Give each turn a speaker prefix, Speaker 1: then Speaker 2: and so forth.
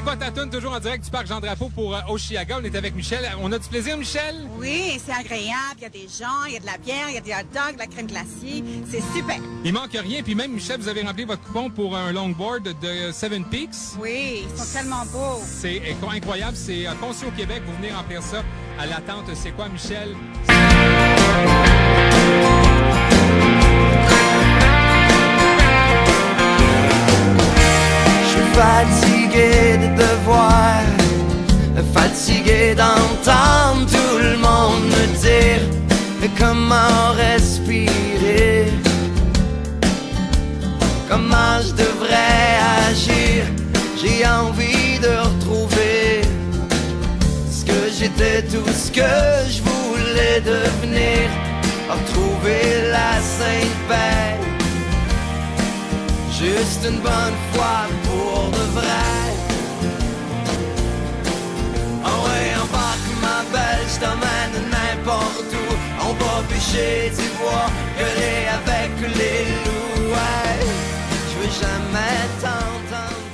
Speaker 1: pas ta toune, toujours en direct du parc Jean-Drapeau pour Oshiaga. On est avec Michel. On a du plaisir, Michel?
Speaker 2: Oui, c'est agréable. Il y a des gens, il y a de la bière, il y a des hot dogs, de la crème glacée. C'est super.
Speaker 1: Il manque rien. Puis même, Michel, vous avez rempli votre coupon pour un longboard de Seven Peaks.
Speaker 2: Oui, ils sont tellement beaux.
Speaker 1: C'est incroyable. C'est conçu au Québec. Vous venez remplir ça à l'attente. C'est quoi, Michel?
Speaker 3: Fatigué de te voir, fatigué d'entendre tout le monde me dire comment respirer, comment je devrais agir. J'ai envie de retrouver ce que j'étais, tout ce que je voulais devenir, retrouver la sainte paix. Juste une bonne fois pour de vrai. Oh ouais, embarque ma belle, je t'emmène n'importe où. On va pêcher du bois, gueuler avec les loups. Ouais, je veux jamais t'entendre.